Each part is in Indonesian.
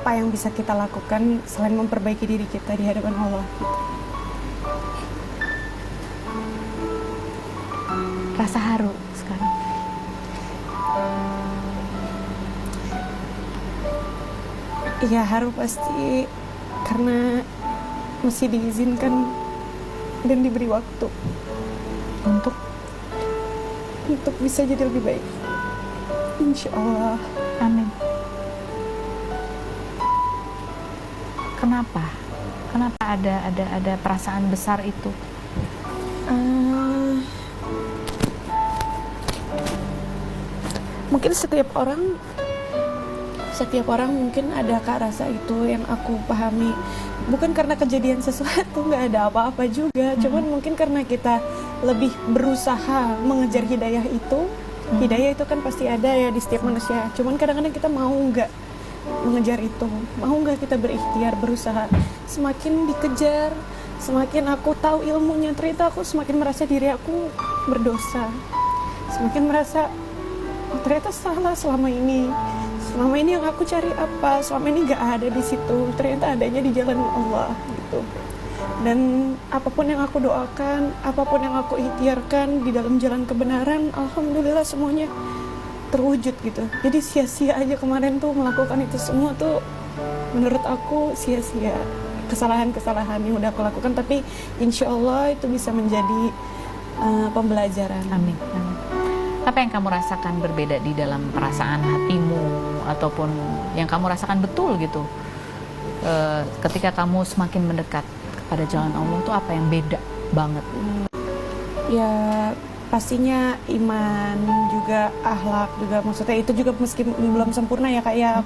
apa yang bisa kita lakukan selain memperbaiki diri kita di hadapan Allah gitu. Rasa haru sekarang. Iya haru pasti, karena masih diizinkan dan diberi waktu Untuk bisa jadi lebih baik, insya Allah. amin. Kenapa ada perasaan besar itu? Mungkin setiap orang mungkin ada rasa itu yang aku pahami, bukan karena kejadian sesuatu, nggak ada apa-apa juga, cuman mungkin karena kita lebih berusaha mengejar hidayah itu. Hidayah itu kan pasti ada ya di setiap manusia, cuman kadang-kadang kita mau nggak mengejar itu, mau nggak kita berikhtiar berusaha. Semakin dikejar, semakin aku tahu ilmunya, ternyata aku semakin merasa diri aku berdosa, semakin merasa oh, ternyata salah selama ini yang aku cari apa, selama ini gak ada di situ, ternyata adanya di jalan Allah gitu. Dan apapun yang aku doakan, apapun yang aku ikhtiarkan di dalam jalan kebenaran, alhamdulillah semuanya terwujud gitu. Jadi sia-sia aja kemarin tuh melakukan itu semua tuh, menurut aku sia-sia kesalahan-kesalahan yang udah aku lakukan, tapi insya Allah itu bisa menjadi pembelajaran. Amin, amin. Apa yang kamu rasakan berbeda di dalam perasaan hatimu, ataupun yang kamu rasakan betul gitu ketika kamu semakin mendekat kepada jalan Allah, itu apa yang beda banget? Ya pastinya iman juga, akhlak juga, maksudnya itu juga meski belum sempurna ya Kak ya,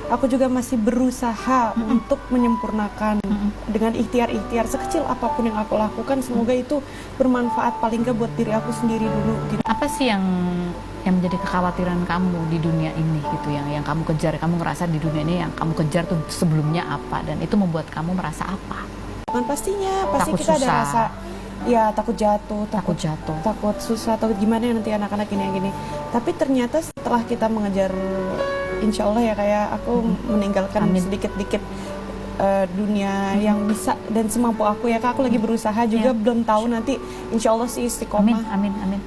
aku juga masih berusaha untuk menyempurnakan dengan ikhtiar sekecil apapun yang aku lakukan, semoga itu bermanfaat paling nggak buat diri aku sendiri dulu gitu. Apa sih yang menjadi kekhawatiran kamu di dunia ini gitu, yang kamu kejar, kamu ngerasa di dunia ini yang kamu kejar tuh sebelumnya apa, dan itu membuat kamu merasa apa? Kan pastinya pasti Takut kita susah. ada rasa ya takut jatuh, Takut jatuh. takut susah, takut gimana ya nanti anak-anak gini. Tapi ternyata setelah kita mengejar, insya Allah ya kayak aku meninggalkan Amin. sedikit-sedikit dunia yang bisa dan semampu aku ya Kak, aku lagi berusaha juga, belum tahu nanti insya Allah sih istiqomah. Amin, amin.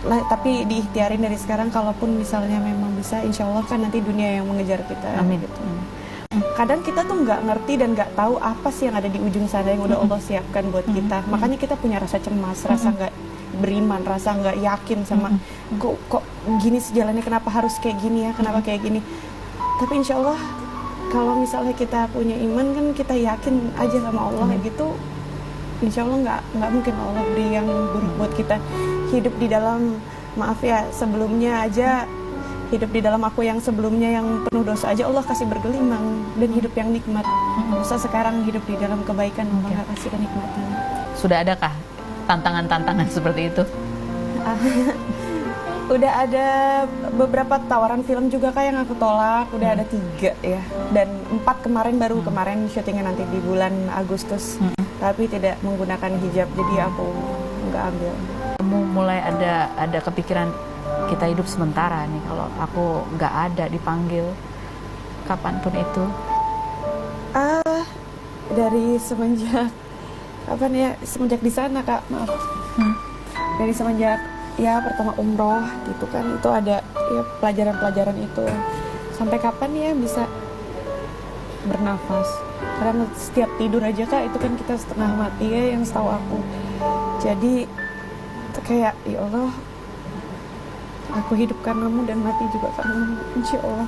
Tapi diikhtiarin dari sekarang, kalaupun misalnya memang bisa, insya Allah kan nanti dunia yang mengejar kita. Amin. Gitu. Kadang kita tuh nggak ngerti dan nggak tahu apa sih yang ada di ujung sana yang udah Allah siapkan buat kita. Makanya kita punya rasa cemas, rasa nggak beriman, rasa nggak yakin sama kok gini sejalannya, kenapa harus kayak gini ya, kenapa kayak gini. Tapi insya Allah kalau misalnya kita punya iman kan, kita yakin aja sama Allah gitu, insya Allah nggak mungkin Allah beri yang buruk buat kita. Hidup di dalam, maaf ya sebelumnya aja, hidup di dalam aku yang sebelumnya yang penuh dosa aja Allah kasih bergelimang dan hidup yang nikmat. Masa sekarang hidup di dalam kebaikan Allah nggak kasih kenikmatan. Sudah adakah tantangan-tantangan seperti itu? Udah ada beberapa tawaran film juga Kak yang aku tolak, udah ada 3 ya, dan 4 kemarin, baru kemarin syutingnya nanti di bulan Agustus, tapi tidak menggunakan hijab, jadi aku nggak ambil. Kamu mulai ada kepikiran, kita hidup sementara nih, kalau aku nggak ada dipanggil kapanpun itu? Dari semenjak kapan ya, semenjak di sana Kak, maaf. Dari semenjak ya pertama umroh gitu kan, itu ada ya pelajaran-pelajaran itu. Sampai kapan ya bisa bernafas, karena setiap tidur aja Kak itu kan kita setengah mati ya yang setahu aku. Jadi itu kayak ya Allah, aku hidup karenamu dan mati juga karenamu, insya Allah.